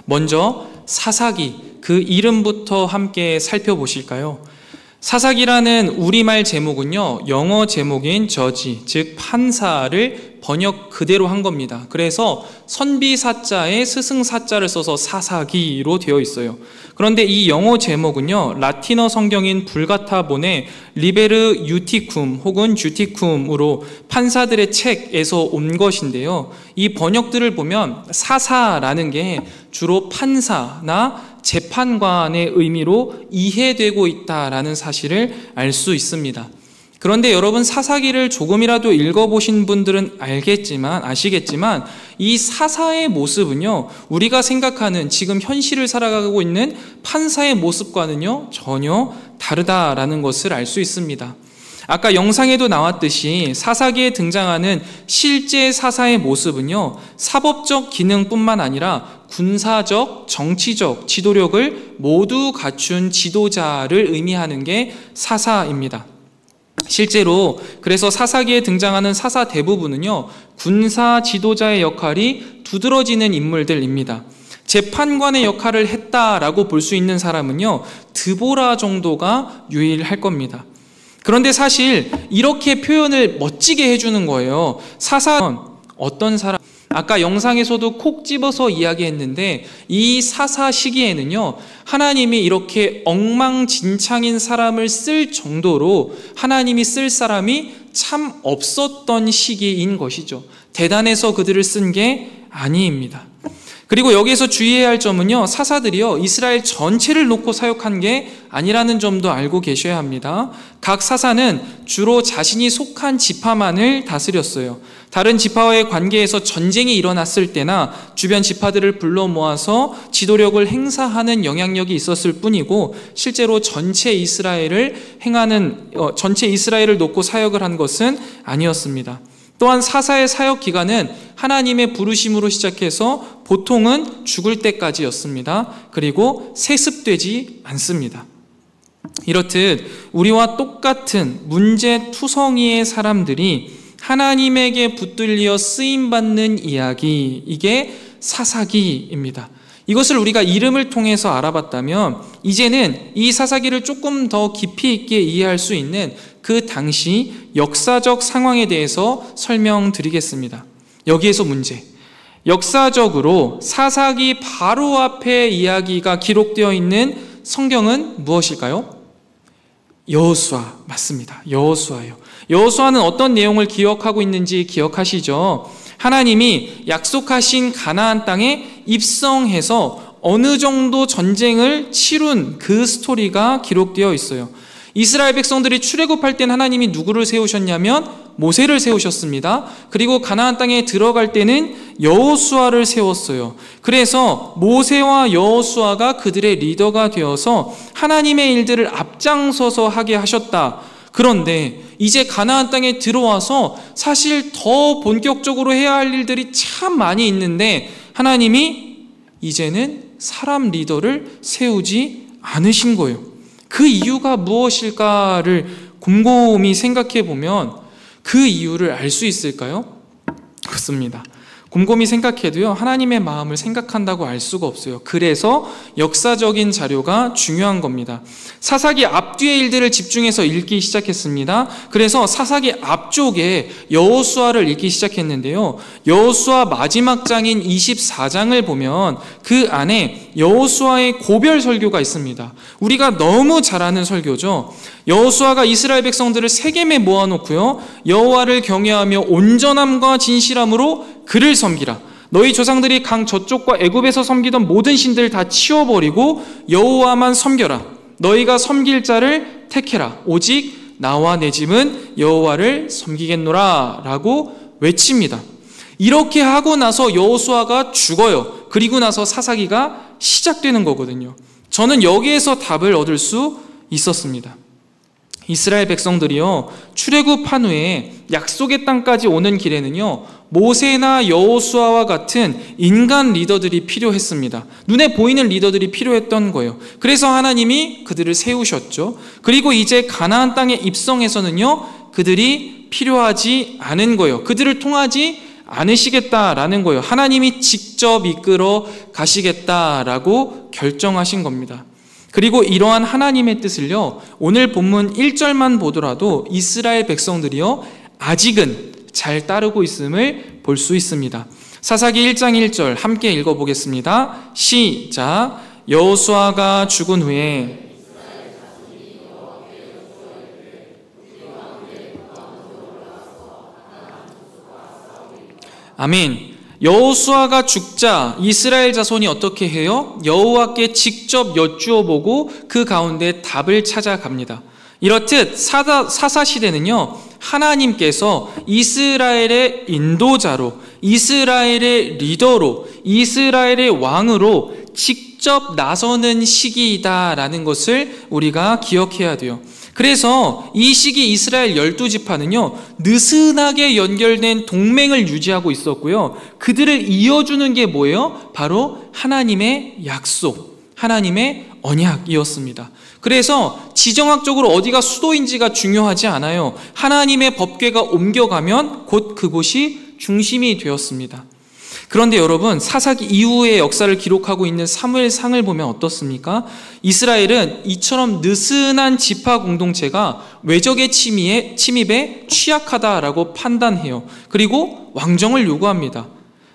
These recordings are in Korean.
먼저 사사기, 그 이름부터 함께 살펴보실까요? 사사기라는 우리말 제목은요, 영어 제목인 저지, 즉 판사를 번역 그대로 한 겁니다. 그래서 선비사자에 스승사자를 써서 사사기로 되어 있어요. 그런데 이 영어 제목은요, 라틴어 성경인 불가타본의 리베르 유티쿰 혹은 주티쿰으로 판사들의 책에서 온 것인데요, 이 번역들을 보면 사사라는 게 주로 판사나 재판관의 의미로 이해되고 있다라는 사실을 알 수 있습니다. 그런데 여러분, 사사기를 조금이라도 읽어보신 분들은 아시겠지만 이 사사의 모습은요, 우리가 생각하는 지금 현실을 살아가고 있는 판사의 모습과는요 전혀 다르다라는 것을 알 수 있습니다. 아까 영상에도 나왔듯이 사사기에 등장하는 실제 사사의 모습은요, 사법적 기능뿐만 아니라 군사적, 정치적 지도력을 모두 갖춘 지도자를 의미하는 게 사사입니다. 실제로 그래서 사사기에 등장하는 사사 대부분은요, 군사 지도자의 역할이 두드러지는 인물들입니다. 재판관의 역할을 했다라고 볼 수 있는 사람은요, 드보라 정도가 유일할 겁니다. 그런데 사실 이렇게 표현을 멋지게 해주는 거예요. 사사는 어떤 사람, 아까 영상에서도 콕 집어서 이야기했는데, 이 사사 시기에는요, 하나님이 이렇게 엉망진창인 사람을 쓸 정도로 하나님이 쓸 사람이 참 없었던 시기인 것이죠. 대단해서 그들을 쓴 게 아니입니다. 그리고 여기에서 주의해야 할 점은요, 사사들이요, 이스라엘 전체를 놓고 사역한 게 아니라는 점도 알고 계셔야 합니다. 각 사사는 주로 자신이 속한 지파만을 다스렸어요. 다른 지파와의 관계에서 전쟁이 일어났을 때나 주변 지파들을 불러 모아서 지도력을 행사하는 영향력이 있었을 뿐이고, 실제로 전체 이스라엘을 놓고 사역을 한 것은 아니었습니다. 또한 사사의 사역 기간은 하나님의 부르심으로 시작해서 보통은 죽을 때까지였습니다. 그리고 세습되지 않습니다. 이렇듯 우리와 똑같은 문제투성이의 사람들이 하나님에게 붙들려 쓰임받는 이야기, 이게 사사기입니다. 이것을 우리가 이름을 통해서 알아봤다면 이제는 이 사사기를 조금 더 깊이 있게 이해할 수 있는 그 당시 역사적 상황에 대해서 설명드리겠습니다. 여기에서 문제, 역사적으로 사사기 바로 앞에 이야기가 기록되어 있는 성경은 무엇일까요? 여호수아, 맞습니다. 여호수아예요. 여호수아는 어떤 내용을 기억하고 있는지 기억하시죠? 하나님이 약속하신 가나안 땅에 입성해서 어느 정도 전쟁을 치룬 그 스토리가 기록되어 있어요. 이스라엘 백성들이 출애굽할 땐 하나님이 누구를 세우셨냐면 모세를 세우셨습니다. 그리고 가나안 땅에 들어갈 때는 여호수아를 세웠어요. 그래서 모세와 여호수아가 그들의 리더가 되어서 하나님의 일들을 앞장서서 하게 하셨다. 그런데 이제 가나안 땅에 들어와서 사실 더 본격적으로 해야 할 일들이 참 많이 있는데 하나님이 이제는 사람 리더를 세우지 않으신 거예요. 그 이유가 무엇일까를 곰곰이 생각해 보면 그 이유를 알 수 있을까요? 그렇습니다. 곰곰이 생각해도요, 하나님의 마음을 생각한다고 알 수가 없어요. 그래서 역사적인 자료가 중요한 겁니다. 사사기 앞뒤의 일들을 집중해서 읽기 시작했습니다. 그래서 사사기 앞쪽에 여호수아를 읽기 시작했는데요, 여호수아 마지막 장인 24장을 보면 그 안에 여호수아의 고별 설교가 있습니다. 우리가 너무 잘 아는 설교죠. 여호수아가 이스라엘 백성들을 세겜에 모아놓고요, 여호와를 경외하며 온전함과 진실함으로 그를 섬기라. 너희 조상들이 강 저쪽과 애굽에서 섬기던 모든 신들 다 치워버리고 여호와만 섬겨라. 너희가 섬길 자를 택해라. 오직 나와 내 집은 여호와를 섬기겠노라 라고 외칩니다. 이렇게 하고 나서 여호수아가 죽어요. 그리고 나서 사사기가 시작되는 거거든요. 저는 여기에서 답을 얻을 수 있었습니다. 이스라엘 백성들이요, 출애굽한 후에 약속의 땅까지 오는 길에는요, 모세나 여호수아와 같은 인간 리더들이 필요했습니다. 눈에 보이는 리더들이 필요했던 거예요. 그래서 하나님이 그들을 세우셨죠. 그리고 이제 가나안 땅에 입성해서는요, 그들이 필요하지 않은 거예요. 그들을 통하지 않으시겠다라는 거예요. 하나님이 직접 이끌어 가시겠다라고 결정하신 겁니다. 그리고 이러한 하나님의 뜻을요, 오늘 본문 1절만 보더라도 이스라엘 백성들이요, 아직은 잘 따르고 있음을 볼 수 있습니다. 사사기 1장 1절 함께 읽어보겠습니다. 시작. 여호수아가 죽은 후에 아멘. 여호수아가 죽자 이스라엘 자손이 어떻게 해요? 여호와께 직접 여쭈어보고 그 가운데 답을 찾아갑니다. 이렇듯 사사시대는요, 하나님께서 이스라엘의 인도자로, 이스라엘의 리더로, 이스라엘의 왕으로 직접 나서는 시기이다라는 것을 우리가 기억해야 돼요. 그래서 이 시기 이스라엘 12지파는요, 느슨하게 연결된 동맹을 유지하고 있었고요, 그들을 이어주는 게 뭐예요? 바로 하나님의 약속, 하나님의 언약이었습니다. 그래서 지정학적으로 어디가 수도인지가 중요하지 않아요. 하나님의 법궤가 옮겨가면 곧 그곳이 중심이 되었습니다. 그런데 여러분, 사사기 이후의 역사를 기록하고 있는 사무엘상을 보면 어떻습니까? 이스라엘은 이처럼 느슨한 지파 공동체가 외적의 침입에 취약하다라고 판단해요. 그리고 왕정을 요구합니다.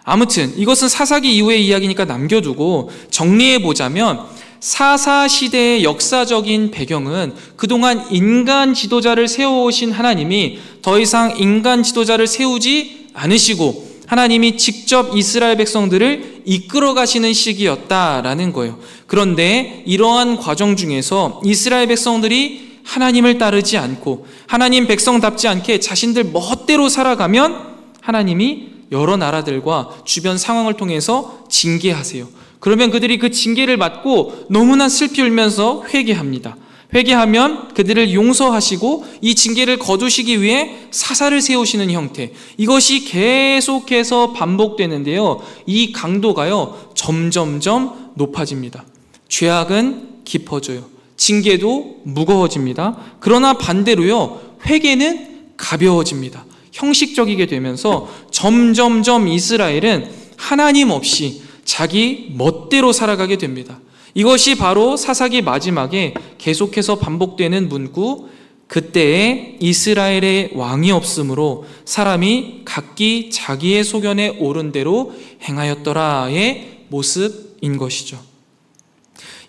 아무튼 이것은 사사기 이후의 이야기니까 남겨두고 정리해보자면, 사사시대의 역사적인 배경은 그동안 인간 지도자를 세워오신 하나님이 더 이상 인간 지도자를 세우지 않으시고 하나님이 직접 이스라엘 백성들을 이끌어 가시는 시기였다라는 거예요. 그런데 이러한 과정 중에서 이스라엘 백성들이 하나님을 따르지 않고 하나님 백성답지 않게 자신들 멋대로 살아가면 하나님이 여러 나라들과 주변 상황을 통해서 징계하세요. 그러면 그들이 그 징계를 받고 너무나 슬피 울면서 회개합니다. 회개하면 그들을 용서하시고 이 징계를 거두시기 위해 사사를 세우시는 형태, 이것이 계속해서 반복되는데요, 이 강도가요 점점점 높아집니다. 죄악은 깊어져요. 징계도 무거워집니다. 그러나 반대로요, 회개는 가벼워집니다. 형식적이게 되면서 점점점 이스라엘은 하나님 없이 자기 멋대로 살아가게 됩니다. 이것이 바로 사사기 마지막에 계속해서 반복되는 문구, 그때에 이스라엘의 왕이 없으므로 사람이 각기 자기의 소견에 옳은 대로 행하였더라의 모습인 것이죠.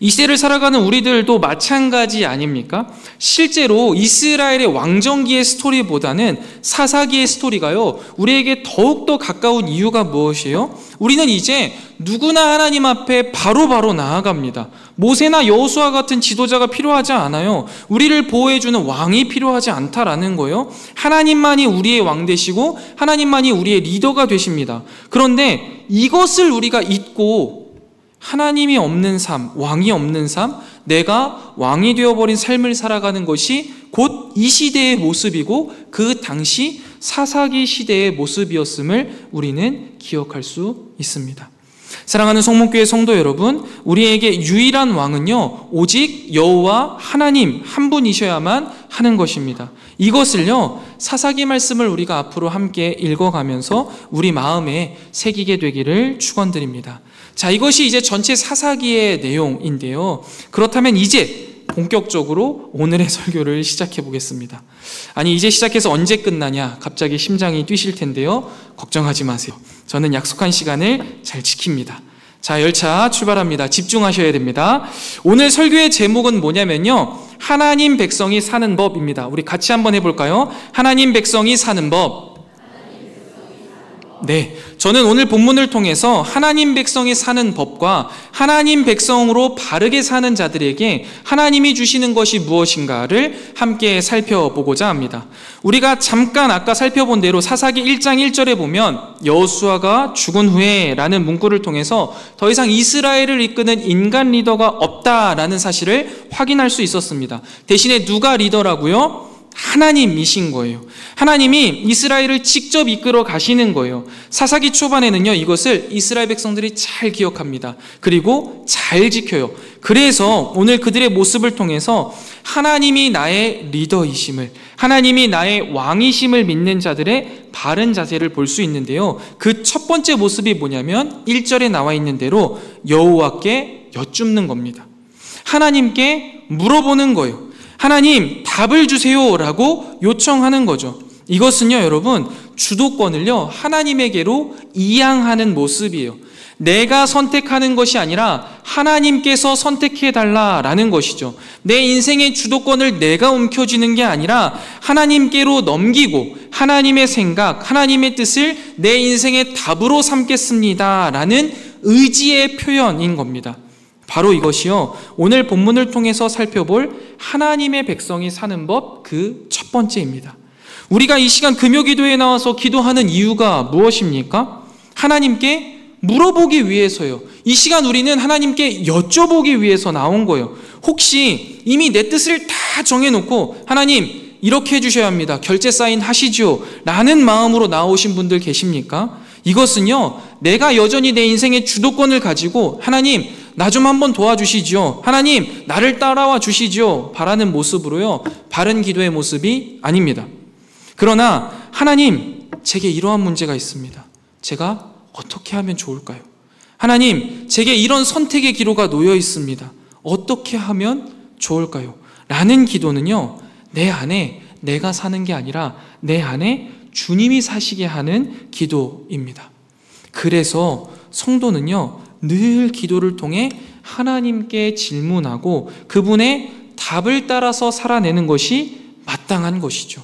이 시대를 살아가는 우리들도 마찬가지 아닙니까? 실제로 이스라엘의 왕정기의 스토리보다는 사사기의 스토리가요, 우리에게 더욱더 가까운 이유가 무엇이에요? 우리는 이제 누구나 하나님 앞에 바로바로 나아갑니다. 모세나 여호수아 같은 지도자가 필요하지 않아요. 우리를 보호해주는 왕이 필요하지 않다라는 거예요. 하나님만이 우리의 왕 되시고 하나님만이 우리의 리더가 되십니다. 그런데 이것을 우리가 잊고 하나님이 없는 삶, 왕이 없는 삶, 내가 왕이 되어버린 삶을 살아가는 것이 곧 이 시대의 모습이고 그 당시 사사기 시대의 모습이었음을 우리는 기억할 수 있습니다. 사랑하는 성문교회 성도 여러분, 우리에게 유일한 왕은요, 오직 여호와 하나님 한 분이셔야만 하는 것입니다. 이것을요, 사사기 말씀을 우리가 앞으로 함께 읽어가면서 우리 마음에 새기게 되기를 축원드립니다. 자, 이것이 이제 전체 사사기의 내용인데요, 그렇다면 이제 본격적으로 오늘의 설교를 시작해 보겠습니다. 아니, 이제 시작해서 언제 끝나냐 갑자기 심장이 뛰실 텐데요, 걱정하지 마세요. 저는 약속한 시간을 잘 지킵니다. 자, 열차 출발합니다. 집중하셔야 됩니다. 오늘 설교의 제목은 뭐냐면요, 하나님 백성이 사는 법입니다. 우리 같이 한번 해볼까요? 하나님 백성이 사는 법. 네, 저는 오늘 본문을 통해서 하나님 백성이 사는 법과 하나님 백성으로 바르게 사는 자들에게 하나님이 주시는 것이 무엇인가를 함께 살펴보고자 합니다. 우리가 잠깐 아까 살펴본 대로 사사기 1장 1절에 보면 여호수아가 죽은 후에 라는 문구를 통해서 더 이상 이스라엘을 이끄는 인간 리더가 없다라는 사실을 확인할 수 있었습니다. 대신에 누가 리더라고요? 하나님이신 거예요. 하나님이 이스라엘을 직접 이끌어 가시는 거예요. 사사기 초반에는요, 이것을 이스라엘 백성들이 잘 기억합니다. 그리고 잘 지켜요. 그래서 오늘 그들의 모습을 통해서 하나님이 나의 리더이심을, 하나님이 나의 왕이심을 믿는 자들의 바른 자세를 볼 수 있는데요, 그 첫 번째 모습이 뭐냐면 1절에 나와 있는 대로 여호와께 여쭙는 겁니다. 하나님께 물어보는 거예요. 하나님, 답을 주세요 라고 요청하는 거죠. 이것은요, 여러분, 주도권을요, 하나님에게로 이양하는 모습이에요. 내가 선택하는 것이 아니라 하나님께서 선택해달라라는 것이죠. 내 인생의 주도권을 내가 움켜쥐는 게 아니라 하나님께로 넘기고 하나님의 생각, 하나님의 뜻을 내 인생의 답으로 삼겠습니다 라는 의지의 표현인 겁니다. 바로 이것이요, 오늘 본문을 통해서 살펴볼 하나님의 백성이 사는 법 그 첫 번째입니다. 우리가 이 시간 금요기도에 나와서 기도하는 이유가 무엇입니까? 하나님께 물어보기 위해서요. 이 시간 우리는 하나님께 여쭤보기 위해서 나온 거예요. 혹시 이미 내 뜻을 다 정해놓고 하나님 이렇게 해주셔야 합니다, 결제 사인 하시죠 라는 마음으로 나오신 분들 계십니까? 이것은요, 내가 여전히 내 인생의 주도권을 가지고 하나님 나 좀 한번 도와주시죠, 하나님 나를 따라와 주시죠 바라는 모습으로요, 바른 기도의 모습이 아닙니다. 그러나 하나님, 제게 이러한 문제가 있습니다. 제가 어떻게 하면 좋을까요? 하나님, 제게 이런 선택의 기로가 놓여 있습니다. 어떻게 하면 좋을까요? 라는 기도는요, 내 안에 내가 사는 게 아니라 내 안에 주님이 사시게 하는 기도입니다. 그래서 성도는요, 늘 기도를 통해 하나님께 질문하고 그분의 답을 따라서 살아내는 것이 마땅한 것이죠.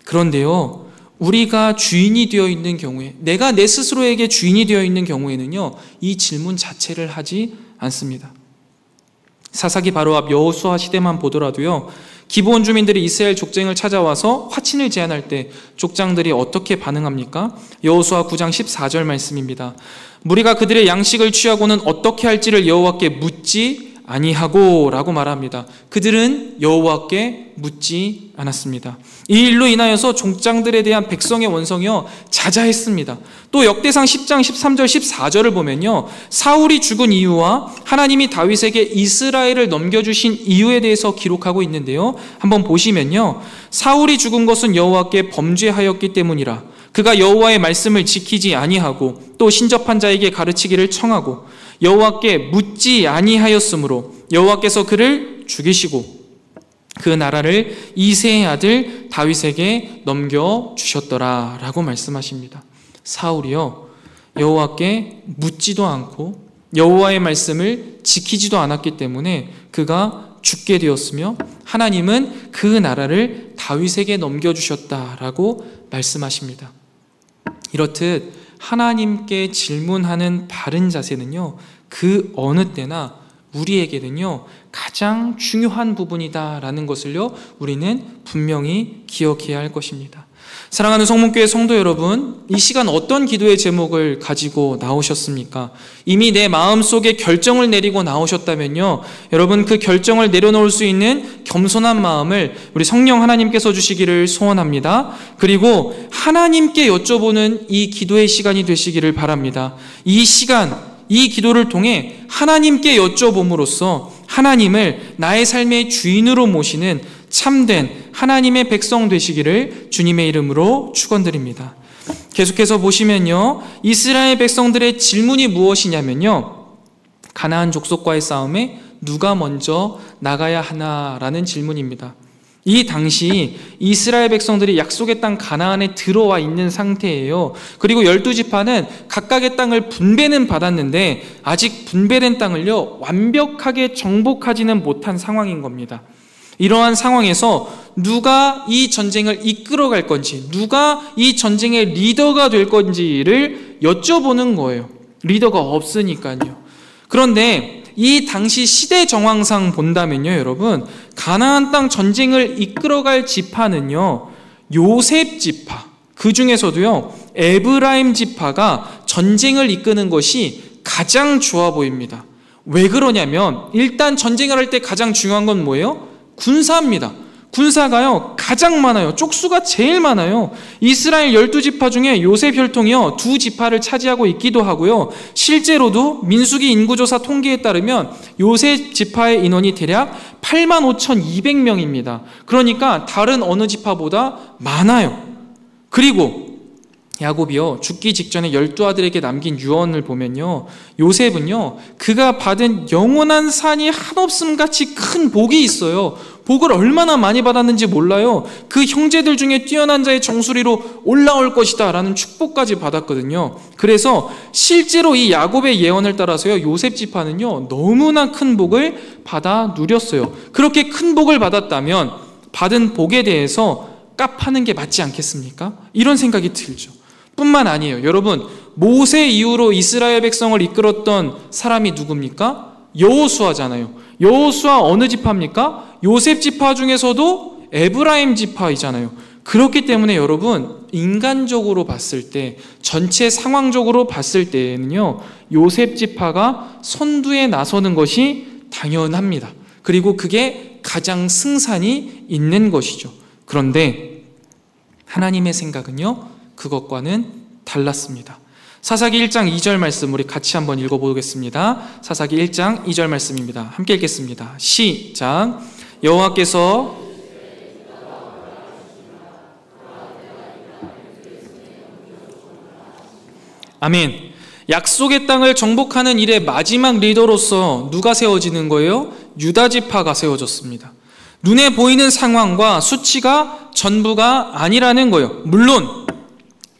그런데요, 우리가 주인이 되어 있는 경우에, 내가 내 스스로에게 주인이 되어 있는 경우에는요, 이 질문 자체를 하지 않습니다. 사사기 바로 앞 여호수아 시대만 보더라도요, 기브온 주민들이 이스라엘 족장을 찾아와서 화친을 제안할 때 족장들이 어떻게 반응합니까? 여호수아 9장 14절 말씀입니다. 무리가 그들의 양식을 취하고는 어떻게 할지를 여호와께 묻지 아니하고 라고 말합니다. 그들은 여호와께 묻지 않았습니다. 이 일로 인하여서 족장들에 대한 백성의 원성이요, 자자했습니다. 또 역대상 10장 13절 14절을 보면요, 사울이 죽은 이유와 하나님이 다윗에게 이스라엘을 넘겨주신 이유에 대해서 기록하고 있는데요, 한번 보시면요, 사울이 죽은 것은 여호와께 범죄하였기 때문이라. 그가 여호와의 말씀을 지키지 아니하고 또 신접한 자에게 가르치기를 청하고 여호와께 묻지 아니하였으므로 여호와께서 그를 죽이시고 그 나라를 이새의 아들 다윗에게 넘겨주셨더라 라고 말씀하십니다. 사울이요, 여호와께 묻지도 않고 여호와의 말씀을 지키지도 않았기 때문에 그가 죽게 되었으며 하나님은 그 나라를 다윗에게 넘겨주셨다라고 말씀하십니다. 이렇듯 하나님께 질문하는 바른 자세는요, 그 어느 때나 우리에게는요, 가장 중요한 부분이다라는 것을요, 우리는 분명히 기억해야 할 것입니다. 사랑하는 성문교회 성도 여러분, 이 시간 어떤 기도의 제목을 가지고 나오셨습니까? 이미 내 마음속에 결정을 내리고 나오셨다면요, 여러분 그 결정을 내려놓을 수 있는 겸손한 마음을 우리 성령 하나님께서 주시기를 소원합니다. 그리고 하나님께 여쭤보는 이 기도의 시간이 되시기를 바랍니다. 이 시간, 이 기도를 통해 하나님께 여쭤봄으로써 하나님을 나의 삶의 주인으로 모시는 참된 하나님의 백성 되시기를 주님의 이름으로 축원드립니다. 계속해서 보시면요, 이스라엘 백성들의 질문이 무엇이냐면요, 가나안 족속과의 싸움에 누가 먼저 나가야 하나라는 질문입니다. 이 당시 이스라엘 백성들이 약속의 땅 가나안에 들어와 있는 상태예요. 그리고 12지파는 각각의 땅을 분배는 받았는데 아직 분배된 땅을요, 완벽하게 정복하지는 못한 상황인 겁니다. 이러한 상황에서 누가 이 전쟁을 이끌어갈 건지, 누가 이 전쟁의 리더가 될 건지를 여쭤보는 거예요. 리더가 없으니까요. 그런데 이 당시 시대 정황상 본다면요, 여러분, 가나안 땅 전쟁을 이끌어갈 지파는요, 요셉 지파, 그 중에서도요, 에브라임 지파가 전쟁을 이끄는 것이 가장 좋아 보입니다. 왜 그러냐면 일단 전쟁을 할 때 가장 중요한 건 뭐예요? 군사입니다. 군사가요 가장 많아요. 쪽수가 제일 많아요. 이스라엘 12지파 중에 요셉 혈통이요 2지파를 차지하고 있기도 하고요. 실제로도 민수기 인구조사 통계에 따르면 요셉 지파의 인원이 대략 85,200명입니다. 그러니까 다른 어느 지파보다 많아요. 그리고 야곱이요 죽기 직전에 12아들에게 남긴 유언을 보면요, 요셉은요 그가 받은 영원한 산이 한없음같이 큰 복이 있어요. 복을 얼마나 많이 받았는지 몰라요. 그 형제들 중에 뛰어난 자의 정수리로 올라올 것이다 라는 축복까지 받았거든요. 그래서 실제로 이 야곱의 예언을 따라서요 요셉 지파는요 너무나 큰 복을 받아 누렸어요. 그렇게 큰 복을 받았다면 받은 복에 대해서 깝하는 게 맞지 않겠습니까? 이런 생각이 들죠. 뿐만 아니에요. 여러분, 모세 이후로 이스라엘 백성을 이끌었던 사람이 누굽니까? 여호수아잖아요. 여호수아 어느 지파입니까? 요셉 지파 중에서도 에브라임 지파이잖아요. 그렇기 때문에 여러분, 인간적으로 봤을 때, 전체 상황적으로 봤을 때에는요 요셉 지파가 선두에 나서는 것이 당연합니다. 그리고 그게 가장 승산이 있는 것이죠. 그런데 하나님의 생각은요 그것과는 달랐습니다. 사사기 1장 2절 말씀 우리 같이 한번 읽어보겠습니다. 사사기 1장 2절 말씀입니다. 함께 읽겠습니다. 시작. 여호와께서 아멘. 약속의 땅을 정복하는 일의 마지막 리더로서 누가 세워지는 거예요? 유다 지파가 세워졌습니다. 눈에 보이는 상황과 수치가 전부가 아니라는 거예요. 물론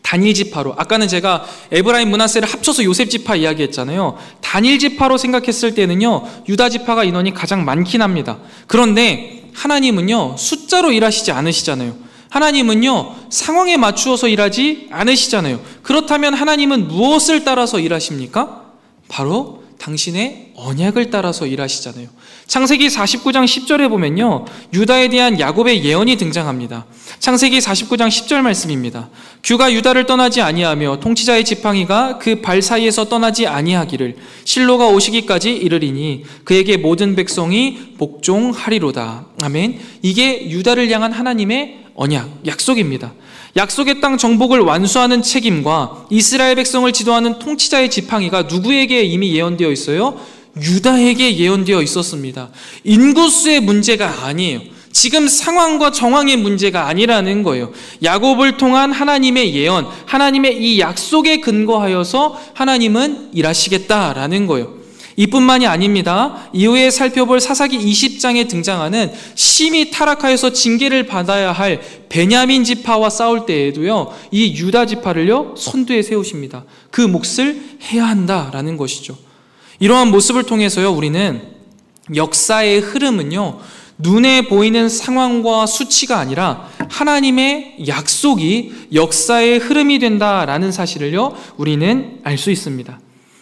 단일 지파로, 아까는 제가 에브라임 므낫세를 합쳐서 요셉 지파 이야기했잖아요. 단일 지파로 생각했을 때는요 유다 지파가 인원이 가장 많긴 합니다. 그런데 하나님은요 숫자로 일하시지 않으시잖아요. 하나님은요 상황에 맞추어서 일하지 않으시잖아요. 그렇다면 하나님은 무엇을 따라서 일하십니까? 바로 당신의 언약을 따라서 일하시잖아요. 창세기 49장 10절에 보면요 유다에 대한 야곱의 예언이 등장합니다. 창세기 49장 10절 말씀입니다. 규가 유다를 떠나지 아니하며 통치자의 지팡이가 그 발 사이에서 떠나지 아니하기를 실로가 오시기까지 이르리니 그에게 모든 백성이 복종하리로다. 아멘. 이게 유다를 향한 하나님의 언약, 약속입니다. 약속의 땅 정복을 완수하는 책임과 이스라엘 백성을 지도하는 통치자의 지팡이가 누구에게 이미 예언되어 있어요? 유다에게 예언되어 있었습니다. 인구수의 문제가 아니에요. 지금 상황과 정황의 문제가 아니라는 거예요. 야곱을 통한 하나님의 예언, 하나님의 이 약속에 근거하여서 하나님은 일하시겠다라는 거예요. 이뿐만이 아닙니다. 이후에 살펴볼 사사기 20장에 등장하는 심히 타락하여서 징계를 받아야 할 베냐민 지파와 싸울 때에도요 이 유다 지파를요 선두에 세우십니다. 그 몫을 해야 한다라는 것이죠. 이러한 모습을 통해서요 우리는 역사의 흐름은요 눈에 보이는 상황과 수치가 아니라 하나님의 약속이 역사의 흐름이 된다라는 사실을요 우리는 알 수 있습니다.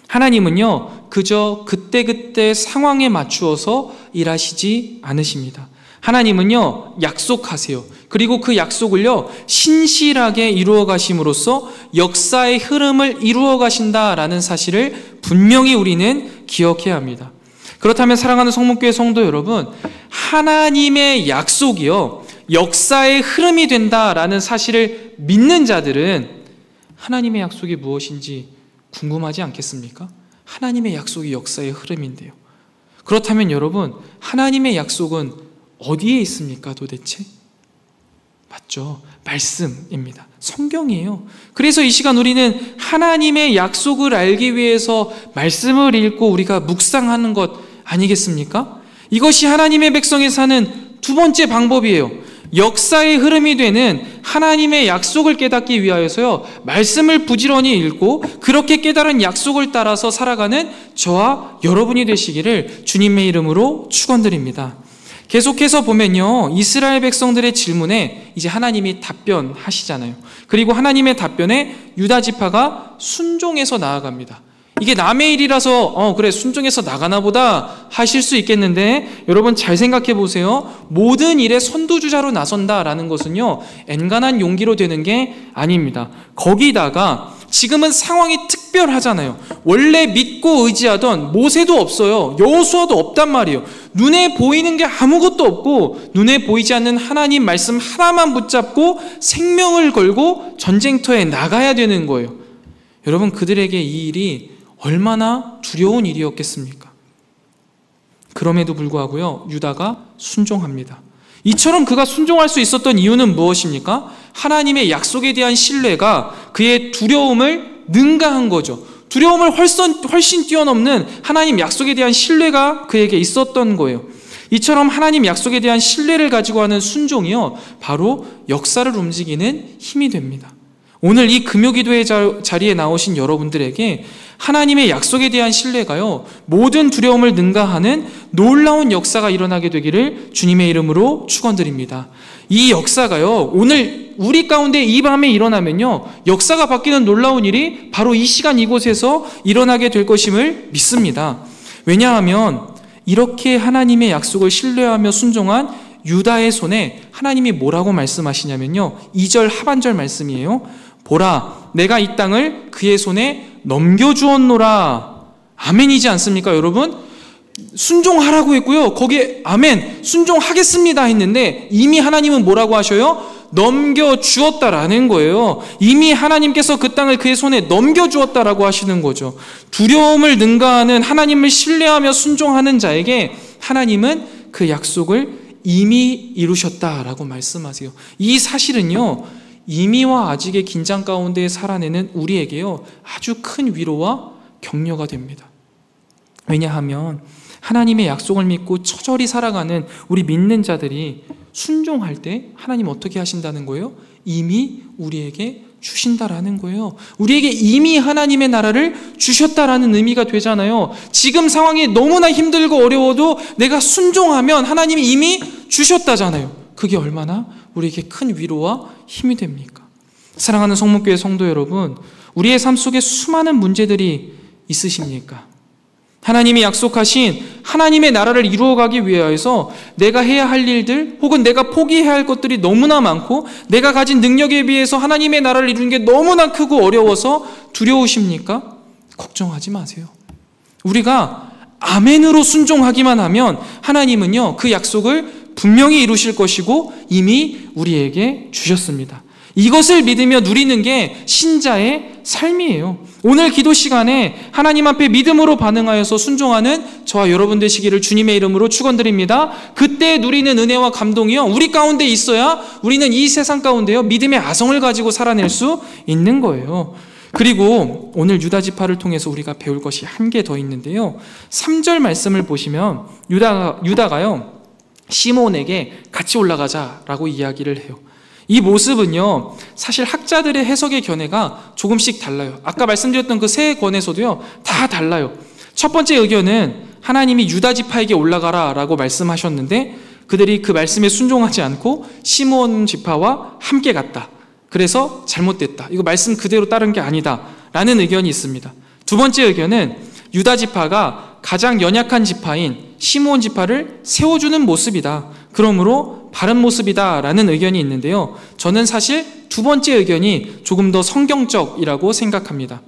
하나님은요 그저 그때그때 상황에 맞추어서 일하시지 않으십니다. 하나님은요 약속하세요. 그리고 그 약속을요 신실하게 이루어 가심으로써 역사의 흐름을 이루어 가신다라는 사실을 분명히 우리는 기억해야 합니다. 그렇다면 사랑하는 성문교회 성도 여러분, 하나님의 약속이요 역사의 흐름이 된다라는 사실을 믿는 자들은 하나님의 약속이 무엇인지 궁금하지 않겠습니까? 하나님의 약속이 역사의 흐름인데요. 그렇다면 여러분, 하나님의 약속은 어디에 있습니까 도대체? 맞죠? 말씀입니다. 성경이에요. 그래서 이 시간 우리는 하나님의 약속을 알기 위해서 말씀을 읽고 우리가 묵상하는 것 아니겠습니까? 이것이 하나님의 백성이 사는 두 번째 방법이에요. 역사의 흐름이 되는 하나님의 약속을 깨닫기 위하여서요 말씀을 부지런히 읽고 그렇게 깨달은 약속을 따라서 살아가는 저와 여러분이 되시기를 주님의 이름으로 축원드립니다. 계속해서 보면요 이스라엘 백성들의 질문에 이제 하나님이 답변하시잖아요. 그리고 하나님의 답변에 유다 지파가 순종해서 나아갑니다. 이게 남의 일이라서 그래 순종해서 나가나 보다 하실 수 있겠는데 여러분 잘 생각해 보세요. 모든 일에 선두주자로 나선다라는 것은요 엔간한 용기로 되는 게 아닙니다. 거기다가 지금은 상황이 특별하잖아요. 원래 믿고 의지하던 모세도 없어요. 여호수아도 없단 말이에요. 눈에 보이는 게 아무것도 없고 눈에 보이지 않는 하나님 말씀 하나만 붙잡고 생명을 걸고 전쟁터에 나가야 되는 거예요. 여러분, 그들에게 이 일이 얼마나 두려운 일이었겠습니까? 그럼에도 불구하고요, 유다가 순종합니다. 이처럼 그가 순종할 수 있었던 이유는 무엇입니까? 하나님의 약속에 대한 신뢰가 그의 두려움을 능가한 거죠. 두려움을 훨씬 뛰어넘는 하나님 약속에 대한 신뢰가 그에게 있었던 거예요. 이처럼 하나님 약속에 대한 신뢰를 가지고 하는 순종이요, 바로 역사를 움직이는 힘이 됩니다. 오늘 이 금요기도의 자리에 나오신 여러분들에게 하나님의 약속에 대한 신뢰가요, 모든 두려움을 능가하는 놀라운 역사가 일어나게 되기를 주님의 이름으로 축원드립니다. 이 역사가요, 오늘 우리 가운데 이 밤에 일어나면요, 역사가 바뀌는 놀라운 일이 바로 이 시간 이곳에서 일어나게 될 것임을 믿습니다. 왜냐하면 이렇게 하나님의 약속을 신뢰하며 순종한 유다의 손에 하나님이 뭐라고 말씀하시냐면요, 2절 하반절 말씀이에요. 보라, 내가 이 땅을 그의 손에 넘겨주었노라. 아멘이지 않습니까, 여러분? 순종하라고 했고요, 거기에 아멘, 순종하겠습니다 했는데 이미 하나님은 뭐라고 하셔요? 넘겨주었다라는 거예요. 이미 하나님께서 그 땅을 그의 손에 넘겨주었다라고 하시는 거죠. 두려움을 능가하는, 하나님을 신뢰하며 순종하는 자에게 하나님은 그 약속을 이미 이루셨다라고 말씀하세요. 이 사실은요, 이미와 아직의 긴장 가운데 살아내는 우리에게요, 아주 큰 위로와 격려가 됩니다. 왜냐하면 하나님의 약속을 믿고 처절히 살아가는 우리 믿는 자들이 순종할 때 하나님 어떻게 하신다는 거예요? 이미 우리에게 주신다라는 거예요. 우리에게 이미 하나님의 나라를 주셨다라는 의미가 되잖아요. 지금 상황이 너무나 힘들고 어려워도 내가 순종하면 하나님이 이미 주셨다잖아요. 그게 얼마나 우리에게 큰 위로와 힘이 됩니까? 사랑하는 성목교회 성도 여러분, 우리의 삶 속에 수많은 문제들이 있으십니까? 하나님이 약속하신 하나님의 나라를 이루어가기 위하여서 내가 해야 할 일들 혹은 내가 포기해야 할 것들이 너무나 많고 내가 가진 능력에 비해서 하나님의 나라를 이루는 게 너무나 크고 어려워서 두려우십니까? 걱정하지 마세요. 우리가 아멘으로 순종하기만 하면 하나님은요, 그 약속을 분명히 이루실 것이고 이미 우리에게 주셨습니다. 이것을 믿으며 누리는 게 신자의 삶이에요. 오늘 기도 시간에 하나님 앞에 믿음으로 반응하여서 순종하는 저와 여러분 되시기를 주님의 이름으로 축원드립니다. 그때 누리는 은혜와 감동이요, 우리 가운데 있어야 우리는 이 세상 가운데요, 믿음의 아성을 가지고 살아낼 수 있는 거예요. 그리고 오늘 유다 지파를 통해서 우리가 배울 것이 한 개 더 있는데요, 3절 말씀을 보시면 유다가요, 시몬에게 같이 올라가자라고 이야기를 해요. 이 모습은요, 사실 학자들의 해석의 견해가 조금씩 달라요. 아까 말씀드렸던 그 세 권에서도요, 다 달라요. 첫 번째 의견은 하나님이 유다 지파에게 올라가라 라고 말씀하셨는데 그들이 그 말씀에 순종하지 않고 시몬 지파와 함께 갔다. 그래서 잘못됐다. 이거 말씀 그대로 따른 게 아니다 라는 의견이 있습니다. 두 번째 의견은 유다 지파가 가장 연약한 지파인 시므온 지파를 세워주는 모습이다. 그러므로 바른 모습이다 라는 의견이 있는데요, 저는 사실 두 번째 의견이 조금 더 성경적이라고 생각합니다.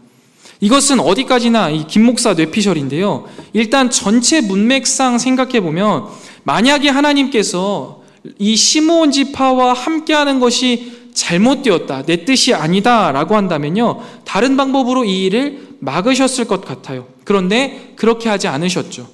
이것은 어디까지나 이 김 목사 뇌피셜인데요, 일단 전체 문맥상 생각해보면 만약에 하나님께서 이 시므온 지파와 함께하는 것이 잘못되었다, 내 뜻이 아니다 라고 한다면요, 다른 방법으로 이 일을 막으셨을 것 같아요. 그런데 그렇게 하지 않으셨죠.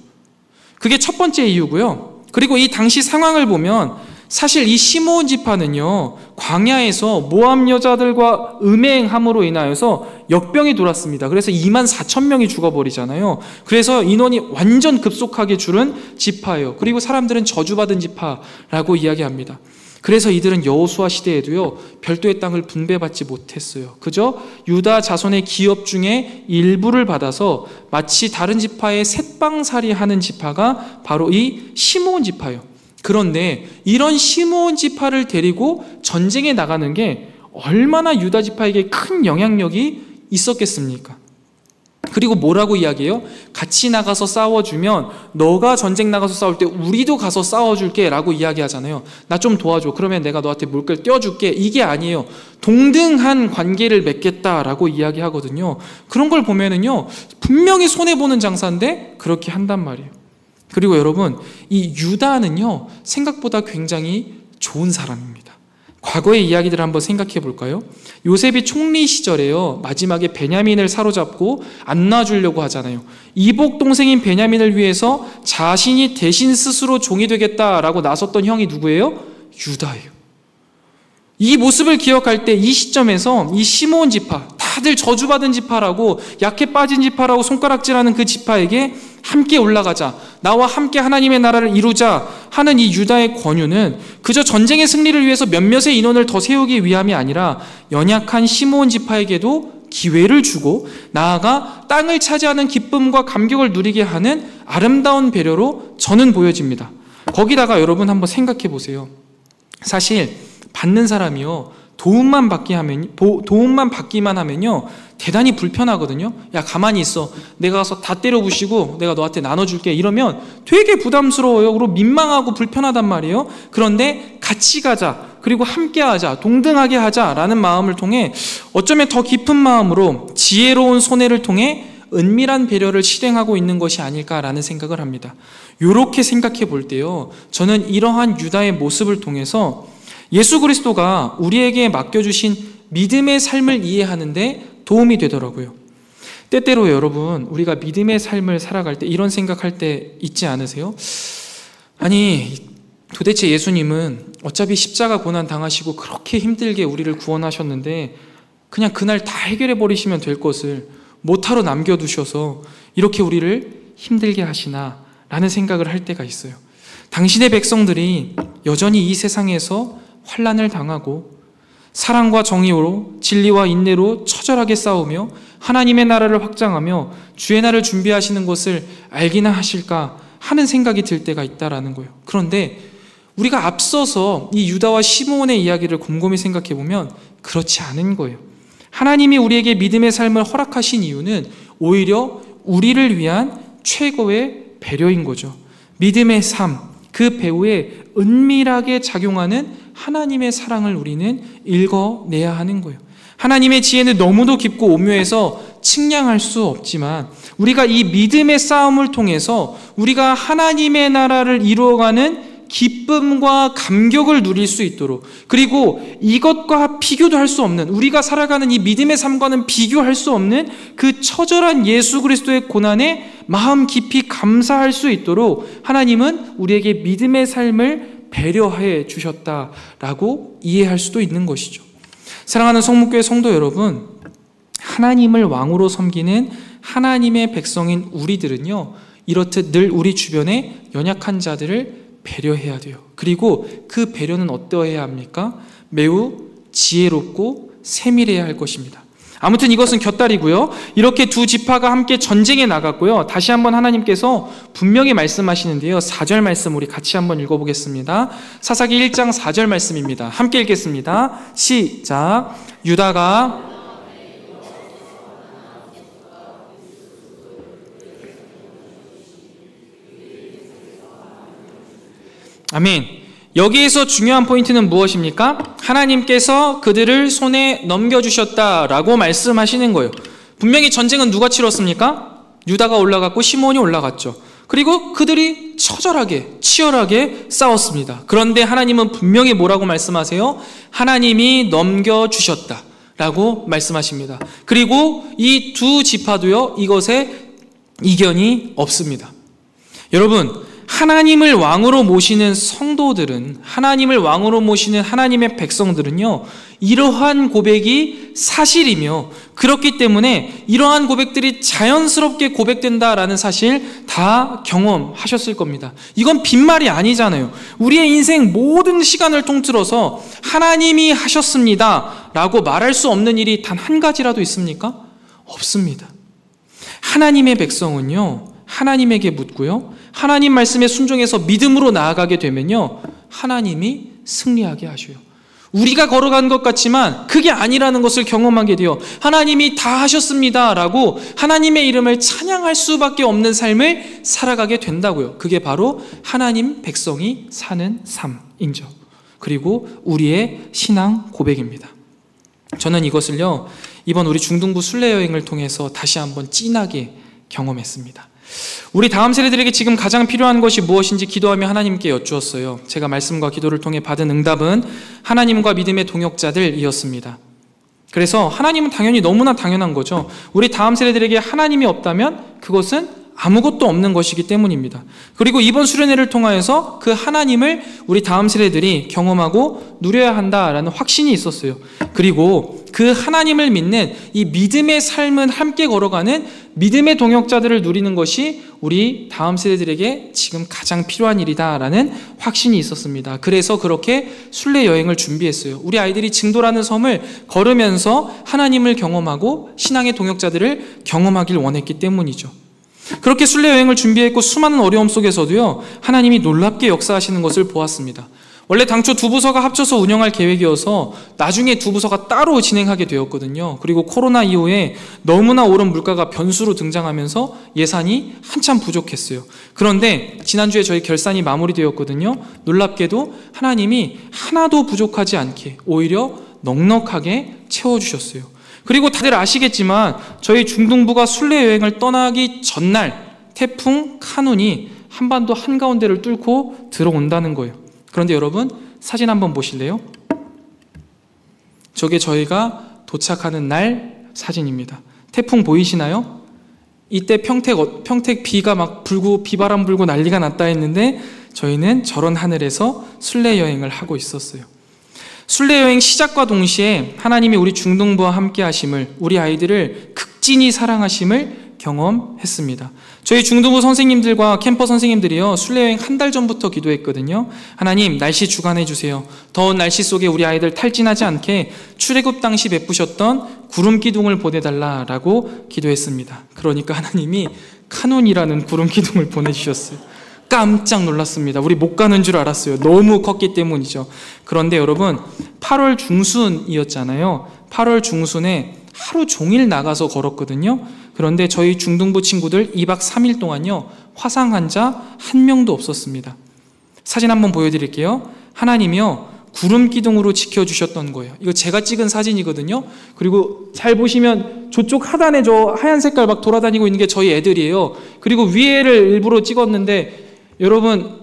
그게 첫 번째 이유고요. 그리고 이 당시 상황을 보면 사실 이 시므온 지파는요, 광야에서 모압 여자들과 음행함으로 인하여서 역병이 돌았습니다. 그래서 24,000명이 죽어버리잖아요. 그래서 인원이 완전 급속하게 줄은 지파예요. 그리고 사람들은 저주받은 지파라고 이야기합니다. 그래서 이들은 여호수아 시대에도요, 별도의 땅을 분배받지 못했어요. 그저 유다 자손의 기업 중에 일부를 받아서 마치 다른 지파의 셋방살이 하는 지파가 바로 이 시므온 지파예요. 그런데 이런 시므온 지파를 데리고 전쟁에 나가는 게 얼마나 유다 지파에게 큰 영향력이 있었겠습니까? 그리고 뭐라고 이야기해요? 같이 나가서 싸워주면 너가 전쟁 나가서 싸울 때 우리도 가서 싸워줄게 라고 이야기하잖아요. 나 좀 도와줘. 그러면 내가 너한테 물결 띄워줄게. 이게 아니에요. 동등한 관계를 맺겠다라고 이야기하거든요. 그런 걸 보면은요, 분명히 손해보는 장사인데 그렇게 한단 말이에요. 그리고 여러분, 이 유다는요, 생각보다 굉장히 좋은 사람입니다. 과거의 이야기들을 한번 생각해 볼까요? 요셉이 총리 시절에요, 마지막에 베냐민을 사로잡고 안 놔주려고 하잖아요. 이복 동생인 베냐민을 위해서 자신이 대신 스스로 종이 되겠다라고 나섰던 형이 누구예요? 유다예요. 이 모습을 기억할 때 이 시점에서 이 시므온 지파, 다들 저주받은 지파라고, 약해 빠진 지파라고 손가락질하는 그 지파에게 함께 올라가자, 나와 함께 하나님의 나라를 이루자 하는 이 유다의 권유는 그저 전쟁의 승리를 위해서 몇몇의 인원을 더 세우기 위함이 아니라 연약한 시므온 지파에게도 기회를 주고 나아가 땅을 차지하는 기쁨과 감격을 누리게 하는 아름다운 배려로 저는 보여집니다. 거기다가 여러분 한번 생각해 보세요. 사실 받는 사람이요, 도움만 받기만 하면요, 대단히 불편하거든요. 야, 가만히 있어. 내가 가서 다 때려 부시고 내가 너한테 나눠줄게. 이러면 되게 부담스러워요. 그리고 민망하고 불편하단 말이에요. 그런데 같이 가자, 그리고 함께 하자, 동등하게 하자라는 마음을 통해 어쩌면 더 깊은 마음으로 지혜로운 손해를 통해 은밀한 배려를 실행하고 있는 것이 아닐까라는 생각을 합니다. 이렇게 생각해 볼 때요, 저는 이러한 유다의 모습을 통해서 예수 그리스도가 우리에게 맡겨주신 믿음의 삶을 이해하는데 도움이 되더라고요. 때때로 여러분, 우리가 믿음의 삶을 살아갈 때 이런 생각할 때 있지 않으세요? 아니, 도대체 예수님은 어차피 십자가 고난 당하시고 그렇게 힘들게 우리를 구원하셨는데 그냥 그날 다 해결해 버리시면 될 것을 못하러 남겨두셔서 이렇게 우리를 힘들게 하시나 라는 생각을 할 때가 있어요. 당신의 백성들이 여전히 이 세상에서 환난을 당하고 사랑과 정의로, 진리와 인내로 처절하게 싸우며 하나님의 나라를 확장하며 주의 날을 준비하시는 것을 알기나 하실까 하는 생각이 들 때가 있다라는 거예요. 그런데 우리가 앞서서 이 유다와 시므온의 이야기를 곰곰이 생각해 보면 그렇지 않은 거예요. 하나님이 우리에게 믿음의 삶을 허락하신 이유는 오히려 우리를 위한 최고의 배려인 거죠. 믿음의 삶, 그 배후에 은밀하게 작용하는 하나님의 사랑을 우리는 읽어내야 하는 거예요. 하나님의 지혜는 너무도 깊고 오묘해서 측량할 수 없지만 우리가 이 믿음의 싸움을 통해서 우리가 하나님의 나라를 이루어가는 기쁨과 감격을 누릴 수 있도록, 그리고 이것과 비교도 할 수 없는, 우리가 살아가는 이 믿음의 삶과는 비교할 수 없는 그 처절한 예수 그리스도의 고난에 마음 깊이 감사할 수 있도록 하나님은 우리에게 믿음의 삶을 배려해 주셨다라고 이해할 수도 있는 것이죠. 사랑하는 성목교회 성도 여러분, 하나님을 왕으로 섬기는 하나님의 백성인 우리들은요, 이렇듯 늘 우리 주변에 연약한 자들을 배려해야 돼요. 그리고 그 배려는 어떠해야 합니까? 매우 지혜롭고 세밀해야 할 것입니다. 아무튼 이것은 곁다리고요. 이렇게 두 지파가 함께 전쟁에 나갔고요. 다시 한번 하나님께서 분명히 말씀하시는데요. 4절 말씀 우리 같이 한번 읽어보겠습니다. 사사기 1장 4절 말씀입니다. 함께 읽겠습니다. 시작. 유다가 아멘. 여기에서 중요한 포인트는 무엇입니까? 하나님께서 그들을 손에 넘겨주셨다라고 말씀하시는 거예요. 분명히 전쟁은 누가 치렀습니까? 유다가 올라갔고 시므온이 올라갔죠. 그리고 그들이 처절하게 치열하게 싸웠습니다. 그런데 하나님은 분명히 뭐라고 말씀하세요? 하나님이 넘겨주셨다라고 말씀하십니다. 그리고 이 두 지파도요, 이것에 이견이 없습니다. 여러분, 하나님을 왕으로 모시는 성도들은, 하나님을 왕으로 모시는 하나님의 백성들은요, 이러한 고백이 사실이며, 그렇기 때문에 이러한 고백들이 자연스럽게 고백된다라는 사실 다 경험하셨을 겁니다. 이건 빈말이 아니잖아요. 우리의 인생 모든 시간을 통틀어서 하나님이 하셨습니다 라고 말할 수 없는 일이 단 한 가지라도 있습니까? 없습니다. 하나님의 백성은요, 하나님에게 묻고요, 하나님 말씀에 순종해서 믿음으로 나아가게 되면요, 하나님이 승리하게 하셔요. 우리가 걸어간 것 같지만 그게 아니라는 것을 경험하게 돼요. 하나님이 다 하셨습니다 라고 하나님의 이름을 찬양할 수밖에 없는 삶을 살아가게 된다고요. 그게 바로 하나님 백성이 사는 삶이죠. 그리고 우리의 신앙 고백입니다. 저는 이것을요, 이번 우리 중등부 순례여행을 통해서 다시 한번 진하게 경험했습니다. 우리 다음 세대들에게 지금 가장 필요한 것이 무엇인지 기도하며 하나님께 여쭈었어요. 제가 말씀과 기도를 통해 받은 응답은 하나님과 믿음의 동역자들이었습니다. 그래서 하나님은 당연히 너무나 당연한 거죠. 우리 다음 세대들에게 하나님이 없다면 그것은 아무것도 없는 것이기 때문입니다. 그리고 이번 수련회를 통하여서 그 하나님을 우리 다음 세대들이 경험하고 누려야 한다라는 확신이 있었어요. 그리고 그 하나님을 믿는 이 믿음의 삶은 함께 걸어가는 믿음의 동역자들을 누리는 것이 우리 다음 세대들에게 지금 가장 필요한 일이다라는 확신이 있었습니다. 그래서 그렇게 순례 여행을 준비했어요. 우리 아이들이 증도라는 섬을 걸으면서 하나님을 경험하고 신앙의 동역자들을 경험하길 원했기 때문이죠. 그렇게 순례 여행을 준비했고 수많은 어려움 속에서도요, 하나님이 놀랍게 역사하시는 것을 보았습니다. 원래 당초 두 부서가 합쳐서 운영할 계획이어서 나중에 두 부서가 따로 진행하게 되었거든요. 그리고 코로나 이후에 너무나 오른 물가가 변수로 등장하면서 예산이 한참 부족했어요. 그런데 지난주에 저희 결산이 마무리되었거든요. 놀랍게도 하나님이 하나도 부족하지 않게 오히려 넉넉하게 채워주셨어요. 그리고 다들 아시겠지만 저희 중등부가 순례 여행을 떠나기 전날 태풍 카눈이 한반도 한가운데를 뚫고 들어온다는 거예요. 그런데 여러분, 사진 한번 보실래요? 저게 저희가 도착하는 날 사진입니다. 태풍 보이시나요? 이때 평택 비가 막 불고 비바람 불고 난리가 났다 했는데 저희는 저런 하늘에서 순례 여행을 하고 있었어요. 순례 여행 시작과 동시에 하나님이 우리 중등부와 함께 하심을, 우리 아이들을 극진히 사랑하심을 경험했습니다. 저희 중등부 선생님들과 캠퍼 선생님들이요, 순례 여행 한 달 전부터 기도했거든요. 하나님, 날씨 주관해 주세요. 더운 날씨 속에 우리 아이들 탈진하지 않게 출애굽 당시 베푸셨던 구름 기둥을 보내달라라고 기도했습니다. 그러니까 하나님이 카눈이라는 구름 기둥을 보내주셨어요. 깜짝 놀랐습니다. 우리 못 가는 줄 알았어요. 너무 컸기 때문이죠. 그런데 여러분, 8월 중순이었잖아요. 8월 중순에 하루 종일 나가서 걸었거든요. 그런데 저희 중등부 친구들 2박 3일 동안요, 화상 환자 한 명도 없었습니다. 사진 한번 보여드릴게요. 하나님이요, 구름 기둥으로 지켜주셨던 거예요. 이거 제가 찍은 사진이거든요. 그리고 잘 보시면 저쪽 하단에 저 하얀 색깔 막 돌아다니고 있는 게 저희 애들이에요. 그리고 위에를 일부러 찍었는데, 여러분,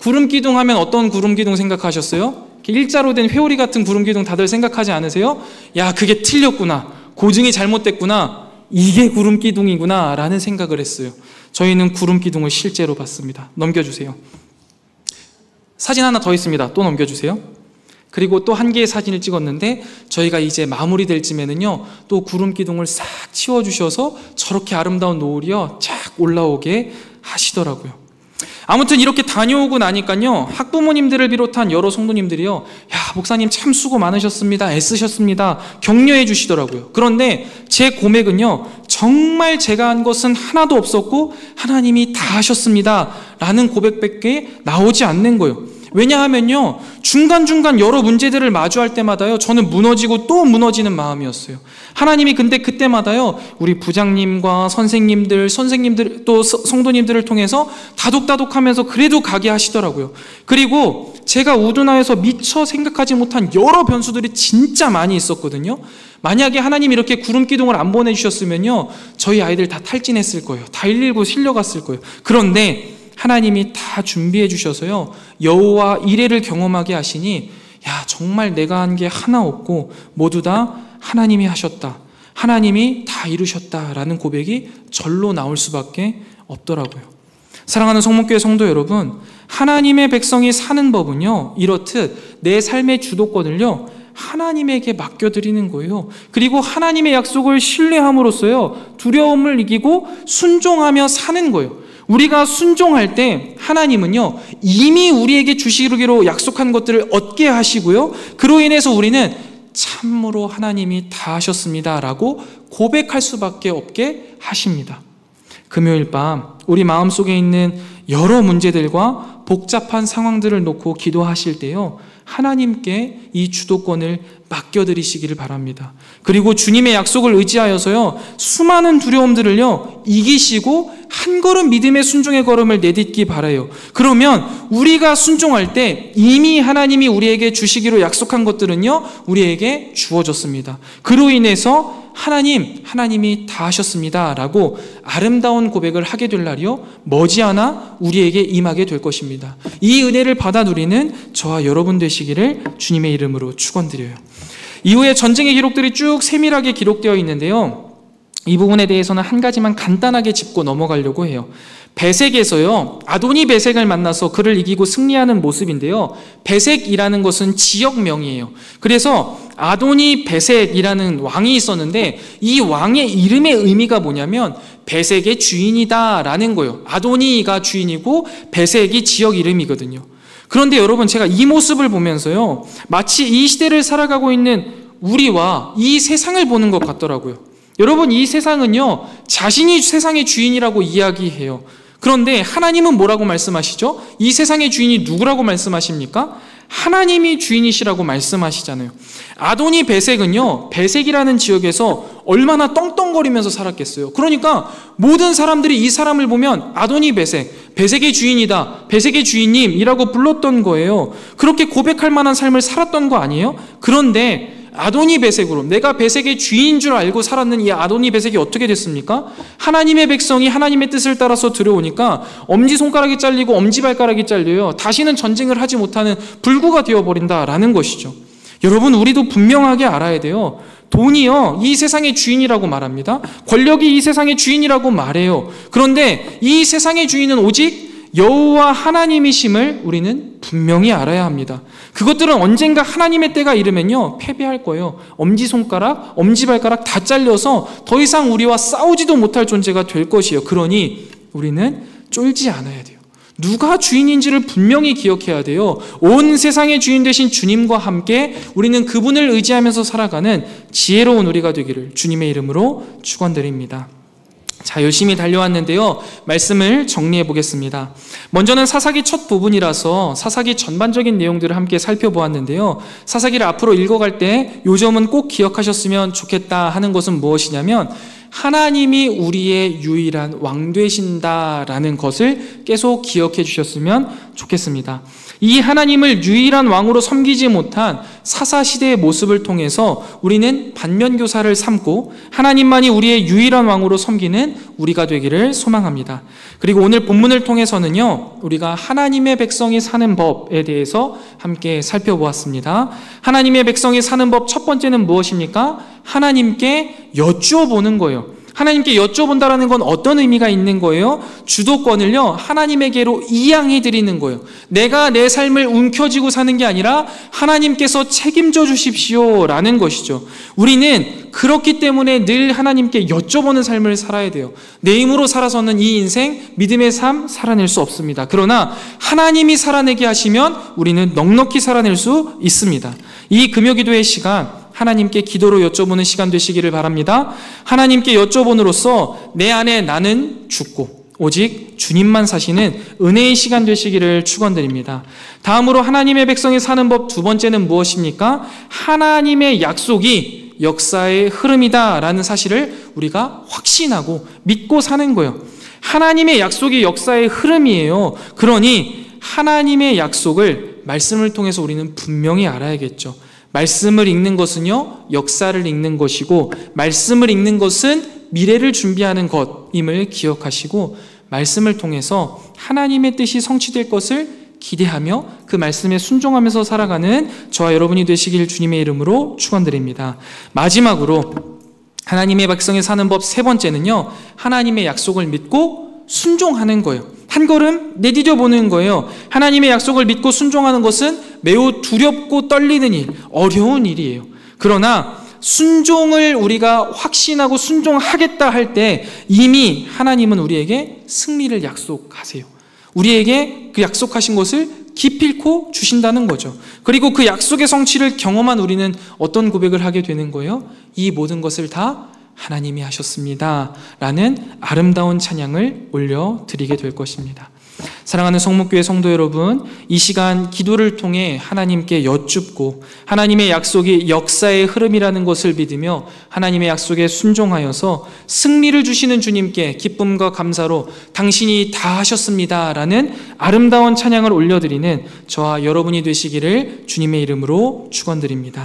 구름 기둥 하면 어떤 구름 기둥 생각하셨어요? 일자로 된 회오리 같은 구름 기둥 다들 생각하지 않으세요? 야, 그게 틀렸구나. 고증이 잘못됐구나. 이게 구름 기둥이구나 라는 생각을 했어요. 저희는 구름 기둥을 실제로 봤습니다. 넘겨주세요. 사진 하나 더 있습니다. 또 넘겨주세요. 그리고 또 한 개의 사진을 찍었는데 저희가 이제 마무리될 쯤에는요, 또 구름 기둥을 싹 치워주셔서 저렇게 아름다운 노을이요 쫙 올라오게 하시더라고요. 아무튼 이렇게 다녀오고 나니까요, 학부모님들을 비롯한 여러 성도님들이요, 야, 목사님 참 수고 많으셨습니다. 애쓰셨습니다. 격려해 주시더라고요. 그런데 제 고백은요, 정말 제가 한 것은 하나도 없었고 하나님이 다 하셨습니다 라는 고백밖에 나오지 않는 거예요. 왜냐하면요, 중간중간 여러 문제들을 마주할 때마다요, 저는 무너지고 또 무너지는 마음이었어요. 하나님이 근데 그때마다요, 우리 부장님과 선생님들 또 성도님들을 통해서 다독다독하면서 그래도 가게 하시더라고요. 그리고 제가 우둔하여서 미처 생각하지 못한 여러 변수들이 진짜 많이 있었거든요. 만약에 하나님이 이렇게 구름 기둥을 안 보내주셨으면요, 저희 아이들 다 탈진했을 거예요. 다 119 실려갔을 거예요. 그런데 하나님이 다 준비해 주셔서요, 여호와 이레를 경험하게 하시니, 야, 정말 내가 한 게 하나 없고 모두 다 하나님이 하셨다, 하나님이 다 이루셨다라는 고백이 절로 나올 수밖에 없더라고요. 사랑하는 성문교회 성도 여러분, 하나님의 백성이 사는 법은요, 이렇듯 내 삶의 주도권을요, 하나님에게 맡겨드리는 거예요. 그리고 하나님의 약속을 신뢰함으로써요, 두려움을 이기고 순종하며 사는 거예요. 우리가 순종할 때 하나님은요, 이미 우리에게 주시기로 약속한 것들을 얻게 하시고요, 그로 인해서 우리는 참으로 하나님이 다 하셨습니다 라고 고백할 수밖에 없게 하십니다. 금요일 밤 우리 마음속에 있는 여러 문제들과 복잡한 상황들을 놓고 기도하실 때요, 하나님께 이 주도권을 맡겨드리시기를 바랍니다. 그리고 주님의 약속을 의지하여서요, 수많은 두려움들을요, 이기시고 한 걸음 믿음의 순종의 걸음을 내딛기 바라요. 그러면 우리가 순종할 때 이미 하나님이 우리에게 주시기로 약속한 것들은요, 우리에게 주어졌습니다. 그로 인해서 하나님이 다 하셨습니다 라고 아름다운 고백을 하게 될 날이요, 머지않아 우리에게 임하게 될 것입니다. 이 은혜를 받아 누리는 저와 여러분 되시기를 주님의 이름으로 축원드려요. 이후에 전쟁의 기록들이 쭉 세밀하게 기록되어 있는데요, 이 부분에 대해서는 한 가지만 간단하게 짚고 넘어가려고 해요. 베색에서요, 아도니 베색을 만나서 그를 이기고 승리하는 모습인데요, 베색이라는 것은 지역명이에요. 그래서 아도니 베색이라는 왕이 있었는데 이 왕의 이름의 의미가 뭐냐면 베색의 주인이다 라는 거예요. 아도니가 주인이고 베색이 지역 이름이거든요. 그런데 여러분, 제가 이 모습을 보면서요, 마치 이 시대를 살아가고 있는 우리와 이 세상을 보는 것 같더라고요. 여러분, 이 세상은요, 자신이 세상의 주인이라고 이야기해요. 그런데 하나님은 뭐라고 말씀하시죠? 이 세상의 주인이 누구라고 말씀하십니까? 하나님이 주인이시라고 말씀하시잖아요. 아도니 베색은요, 베색이라는 지역에서 얼마나 떵떵거리면서 살았겠어요. 그러니까 모든 사람들이 이 사람을 보면 아도니 베색, 베색의 주인이다, 베색의 주인님이라고 불렀던 거예요. 그렇게 고백할 만한 삶을 살았던 거 아니에요? 그런데 아도니 베색으로, 내가 베색의 주인인 줄 알고 살았는 이 아도니 베색이 어떻게 됐습니까? 하나님의 백성이 하나님의 뜻을 따라서 들어오니까 엄지손가락이 잘리고 엄지발가락이 잘려요. 다시는 전쟁을 하지 못하는 불구가 되어버린다라는 것이죠. 여러분, 우리도 분명하게 알아야 돼요. 돈이요, 이 세상의 주인이라고 말합니다. 권력이 이 세상의 주인이라고 말해요. 그런데 이 세상의 주인은 오직 여호와 하나님이심을 우리는 분명히 알아야 합니다. 그것들은 언젠가 하나님의 때가 이르면요, 패배할 거예요. 엄지손가락, 엄지발가락 다 잘려서 더 이상 우리와 싸우지도 못할 존재가 될 것이에요. 그러니 우리는 쫄지 않아야 돼요. 누가 주인인지를 분명히 기억해야 돼요. 온 세상의 주인 되신 주님과 함께 우리는 그분을 의지하면서 살아가는 지혜로운 우리가 되기를 주님의 이름으로 축원드립니다. 자, 열심히 달려왔는데요, 말씀을 정리해 보겠습니다. 먼저는 사사기 첫 부분이라서 사사기 전반적인 내용들을 함께 살펴보았는데요, 사사기를 앞으로 읽어갈 때 요 점은 꼭 기억하셨으면 좋겠다 하는 것은 무엇이냐면, 하나님이 우리의 유일한 왕 되신다라는 것을 계속 기억해 주셨으면 좋겠습니다. 이 하나님을 유일한 왕으로 섬기지 못한 사사시대의 모습을 통해서 우리는 반면교사를 삼고 하나님만이 우리의 유일한 왕으로 섬기는 우리가 되기를 소망합니다. 그리고 오늘 본문을 통해서는요, 우리가 하나님의 백성이 사는 법에 대해서 함께 살펴보았습니다. 하나님의 백성이 사는 법 첫 번째는 무엇입니까? 하나님께 여쭈어보는 거예요. 하나님께 여쭤본다라는 건 어떤 의미가 있는 거예요? 주도권을요, 하나님에게로 이양해 드리는 거예요. 내가 내 삶을 움켜쥐고 사는 게 아니라 하나님께서 책임져 주십시오 라는 것이죠. 우리는 그렇기 때문에 늘 하나님께 여쭤보는 삶을 살아야 돼요. 내 힘으로 살아서는 이 인생, 믿음의 삶 살아낼 수 없습니다. 그러나 하나님이 살아내게 하시면 우리는 넉넉히 살아낼 수 있습니다. 이 금요기도의 시간, 하나님께 기도로 여쭤보는 시간 되시기를 바랍니다. 하나님께 여쭤봄으로써 내 안에 나는 죽고 오직 주님만 사시는 은혜의 시간 되시기를 축원드립니다. 다음으로 하나님의 백성이 사는 법 두 번째는 무엇입니까? 하나님의 약속이 역사의 흐름이다라는 사실을 우리가 확신하고 믿고 사는 거예요. 하나님의 약속이 역사의 흐름이에요. 그러니 하나님의 약속을 말씀을 통해서 우리는 분명히 알아야겠죠. 말씀을 읽는 것은요, 역사를 읽는 것이고, 말씀을 읽는 것은 미래를 준비하는 것임을 기억하시고, 말씀을 통해서 하나님의 뜻이 성취될 것을 기대하며 그 말씀에 순종하면서 살아가는 저와 여러분이 되시길 주님의 이름으로 축원드립니다. 마지막으로 하나님의 백성이 사는 법 세 번째는요, 하나님의 약속을 믿고 순종하는 거예요. 한 걸음 내디뎌 보는 거예요. 하나님의 약속을 믿고 순종하는 것은 매우 두렵고 떨리는 일, 어려운 일이에요. 그러나 순종을 우리가 확신하고 순종하겠다 할 때 이미 하나님은 우리에게 승리를 약속하세요. 우리에게 그 약속하신 것을 기필코 주신다는 거죠. 그리고 그 약속의 성취를 경험한 우리는 어떤 고백을 하게 되는 거예요? 이 모든 것을 다 하나님이 하셨습니다 라는 아름다운 찬양을 올려드리게 될 것입니다. 사랑하는 성목교회 성도 여러분, 이 시간 기도를 통해 하나님께 여쭙고 하나님의 약속이 역사의 흐름이라는 것을 믿으며 하나님의 약속에 순종하여서 승리를 주시는 주님께 기쁨과 감사로 당신이 다 하셨습니다 라는 아름다운 찬양을 올려드리는 저와 여러분이 되시기를 주님의 이름으로 축원드립니다.